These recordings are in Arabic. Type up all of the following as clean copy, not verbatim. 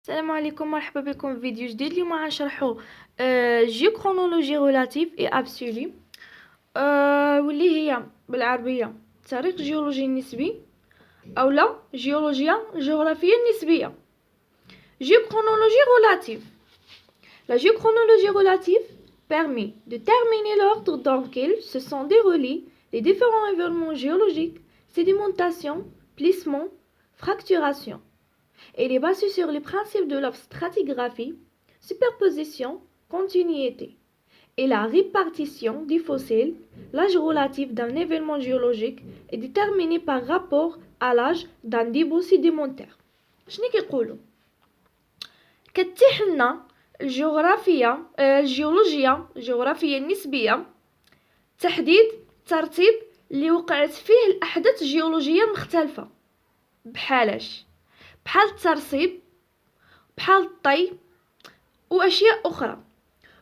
السلام عليكم، مرحبا بكم في فيديو جديد. اليوم غنشرحوا جيو كرونولوجي ريلاتيف اي ابسولي، واللي هي بالعربيه تاريخ جيولوجي نسبي اولا جيولوجيا جغرافيه نسبيه. جيو كرونولوجي relative. La géochronologie relative permet de terminer l'ordre dans lequel se sont déroulés les différents événements géologiques, sédimentation, plissement, fracturation. Elle est basée sur les principes de la stratigraphie, superposition, continuité, et la répartition des fossiles. L'âge relatif d'un événement géologique est déterminé par rapport à l'âge d'un début sédimentaire. شنو كيقولوا؟ كتيح لنا الجيولوجيا النسبية تحديد الترتيب اللي وقعت فيه الأحداث الجيولوجية المختلفة، بحال الترسيب، بحال الطي واشياء اخرى.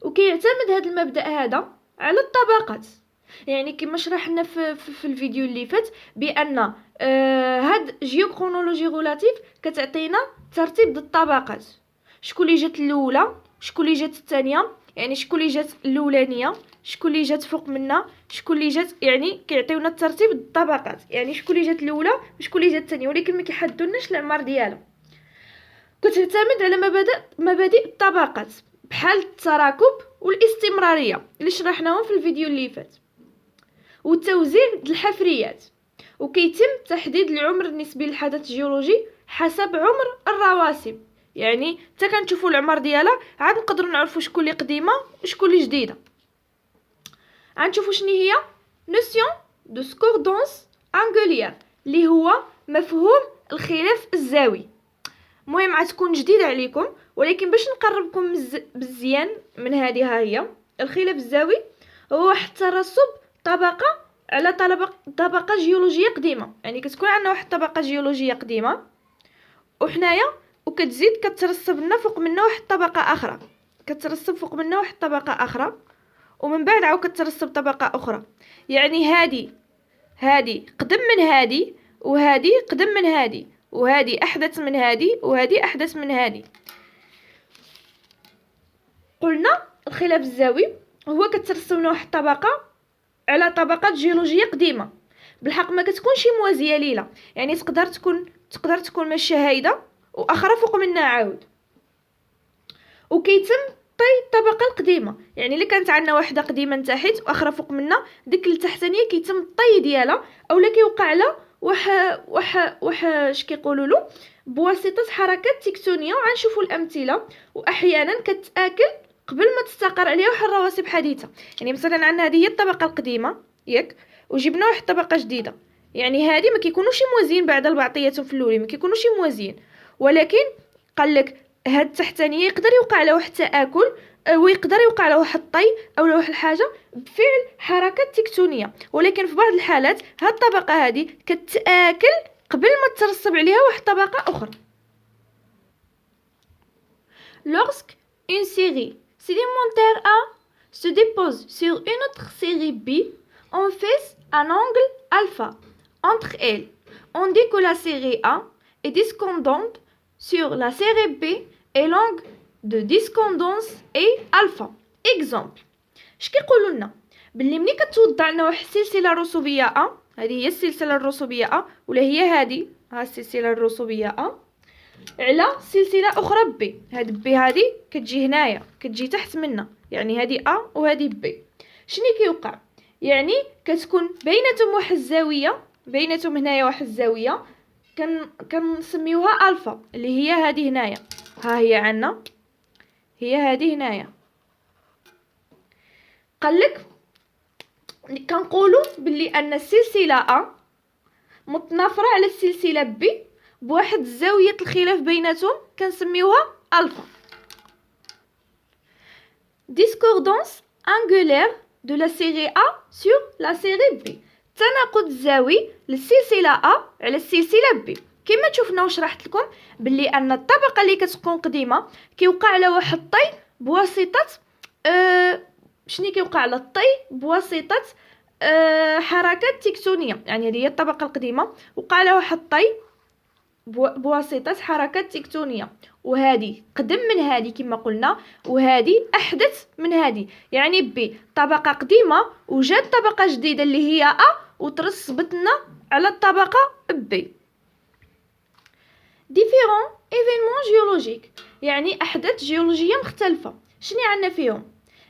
وكيعتمد هذا المبدا هذا على الطبقات، يعني كما شرحنا في الفيديو اللي فات بان هاد جيو كرونولوجي ريلاتيف كتعطينا ترتيب د الطبقات، شكون اللي جات الاولى، شكون اللي جات الثانيه، يعني شكون اللي جات الاولانيه، شكون اللي جات فوق منها، شكون اللي جات، يعني كيعطيونا الترتيب د الطبقات، يعني شكون اللي جات الاولى وشكون اللي جات الثانيه، ولكن ما كيحددولناش العمر ديالها. كتعتمد على مبادئ الطبقات بحال التراكب والاستمراريه اللي شرحناهم في الفيديو اللي فات، والتوزيع د الحفريات. وكيتم تحديد العمر النسبي للحدث الجيولوجي حسب عمر الرواسب، يعني حتى كنشوفوا العمر ديالها عاد نقدروا نعرفوا شكون اللي قديمه وشكون اللي جديده. غنشوفوا شنو هي نوسيون دو سكوردونس انغولير، اللي هو مفهوم الخلاف الزاوي. المهم غتكون جديده عليكم، ولكن باش نقربكم مزيان من هذه، ها هي الخلاف الزاوي. هو واحد الترسب طبقه على طبقه جيولوجيه قديمه، يعني كتكون عندنا واحد الطبقه جيولوجيه قديمه وحنايا وكتزيد كترسب لنا فوق منها واحد الطبقه اخرى، كترسب فوق منها واحد الطبقه اخرى، ومن بعد عاود كترسب طبقه اخرى. يعني هادي قدم من هادي، وهادي قدم من هادي، وهذه أحدث من هذه، وهذه أحدث من هذه. قلنا الخلاف الزاوي هو كترسم لنا واحد الطبقة على طبقات جيولوجية قديمة، بالحق ما كتكونش موازية ليلة، يعني تقدر تكون ماشية هايدة وأخرى فوق منها عاود. وكيتم طي الطبقة القديمة، يعني اللي كانت عندنا واحدة قديمة تحت وأخرى فوق منها، ديك التحتانية كيتم الطي ديالها، اولا كيوقع لها اش كيقولوا له بواسطه حركات تكتونيه. وغنشوفوا الامثله. واحيانا كتاكل قبل ما تستقر عليها واحد الرواسب حديثه، يعني مثلا عندنا هذه هي الطبقه القديمه ياك، وجبنا واحد الطبقه جديده، يعني هذه ما كيكونوش موازيين بعد لبعضياتهم في الاولى، ما كيكونوش موازيين، ولكن قال لك هاد التحتانيه يقدر يوقع لها واحد التاكل، ويقدر يوقع له واحد الطي او واحد الحاجه بفعل حركات تكتونيه. ولكن في بعض الحالات هاد الطبقه هذه كتاكل قبل ما ترسب عليها واحد الطبقه اخرى. Lorsque une série sédimentaire A se dépose sur une autre série B, on fait un angle alpha entre elles. On dit que la série A est descendante sur la série B et l'angle de descendance est alpha. Exemple. اش كيقولوا لنا؟ باللي ملي كتوضع لنا واحد السلسله رسوبيه ا، هذه هي السلسله الرسوبيه ا، ولا هي هذه ها السلسله الرسوبيه ا، على سلسله اخرى بي، هاد بي هذه كتجي هنايا، كتجي تحت منا، يعني هذه ا وهذه بي. شنو كيوقع؟ يعني كتكون بيناتهم واحد الزاويه، بيناتهم هنايا واحد الزاويه كنسميوها الفا، اللي هي هذه هنايا، ها هي عندنا، هي هذه هنايا. قالك كنقولوا باللي ان السلسله ا متنافره على السلسله بي بواحد الزاويه الخلاف بيناتهم كنسميوها الفا. discordance angulaire de la série A sur la série B، تناقض الزاوي للسلسله A على السلسله B. كما شفنا وشرحت لكم باللي ان الطبقه اللي كتكون قديمه كيوقع على واحد الطي بواسطه شنو كيوقع على الطي بواسطه حركات تكتونيه، يعني هذه هي الطبقه القديمه وقع لها واحد الطي بواسطه حركات تكتونيه، وهذه قدم من هذه كما قلنا، وهذه احدث من هذه. يعني بي طبقه قديمه وجات طبقه جديده اللي هي ا وترسبت لنا على الطبقه بي. ديفيرون ايفينمون جيولوجيك، يعني احداث جيولوجيه مختلفه. شنو عندنا فيهم؟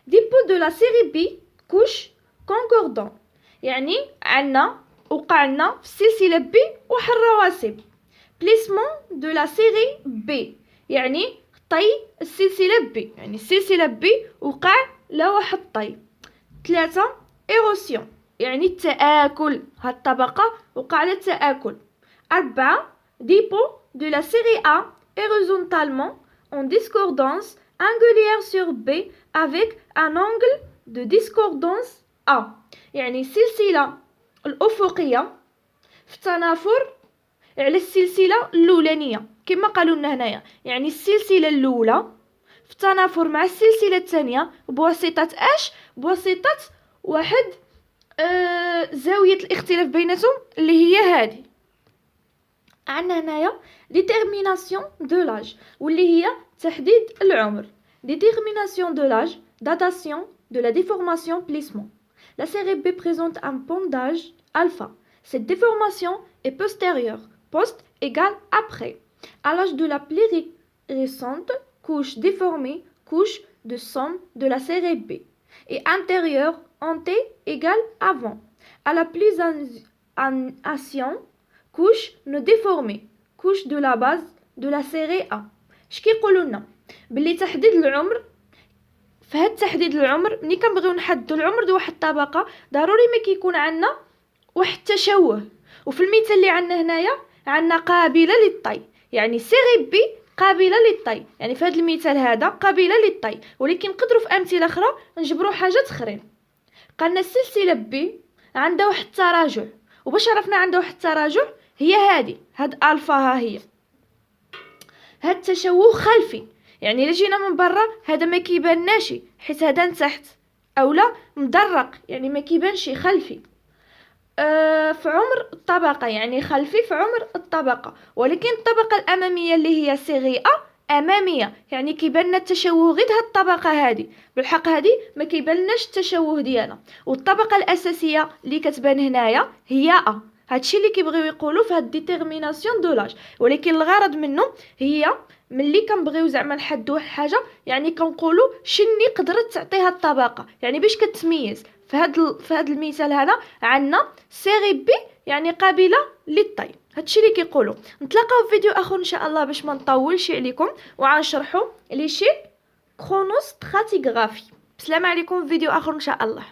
دي بو دو لا سيري بي كوش كونكوردون، يعني عندنا وقع لنا في السلسله بي واحد الرواسب. بليسمون دو لا سيري بي، يعني طي السلسله بي، يعني السلسله بي وقع لا واحد طي. 3 ايروسيون، يعني التآكل، هاد الطبقه وقع لها التآكل. 4 ديبو de la série A horizontalement en discordance angulière sur B avec un angle de discordance A، يعني السلسلة الأفقية في تنافر على السلسلة الأولانية كما قالوا لنا هنايا، يعني السلسلة الأولى في تنافر مع السلسلة الثانية بواسطة اش؟ بواسطة واحد زاوية الاختلاف بيناتهم اللي هي هذه. عندنا هنايا détermination de l'âge واللي هي تحديد العمر. détermination de l'âge, datation de la déformation plissement. La série B présente un pont d'âge alpha. Cette déformation est postérieure, post égale après, à l'âge de la plus récente couche déformée, couche de somme de la série B, et antérieure, ante égale avant, à la plus ancienne couche non déformée, couche de la base de la série A. اش كيقولوا لنا؟ باللي تحديد العمر، فهاد تحديد العمر ملي كنبغيو نحددوا العمر د واحد الطبقه ضروري ما كيكون عندنا واحد التشوه. وفي المثال اللي عندنا هنايا عندنا قابله للطي، يعني سيري بي قابله للطي، يعني في هذا المثال هذا قابله للطي. ولكن نقدروا في امثله اخرى نجبروا حاجات اخرين. قالنا السلسله بي عندها واحد التراجع، وباش عرفنا عندها واحد التراجع هي هاد الفا، ها هي هاد التشوه خلفي، يعني الا جينا من برا هذا ما كيبانناش حيت هذا لتحت، اولا مدرق يعني ما كيبانش خلفي. في عمر الطبقه يعني خلفي في عمر الطبقه، ولكن الطبقه الاماميه اللي هي سيغي اماميه، يعني كيبان لنا التشوه غير هاد الطبقه هذه، بالحق هذه ما كيبانلناش التشوه ديالها. والطبقه الاساسيه اللي كتبان هنايا هي هادشي اللي كيبغيو يقولوا في هاد ديتيرميناسيون دو لاج. ولكن الغرض منه هي ملي كنبغيو زعما نحددوا واحد الحاجه، يعني كنقولوا شني قدرت تعطيها الطبقه، يعني باش كتميز. في هاد المثال هذا عندنا سيري بي يعني قابله للطي. هادشي اللي كيقولوا. نتلاقاو في فيديو اخر ان شاء الله باش ما نطولش عليكم وغنشرحوا لي شيب كرونوستراتيغرافي. بسلام عليكم في فيديو اخر ان شاء الله.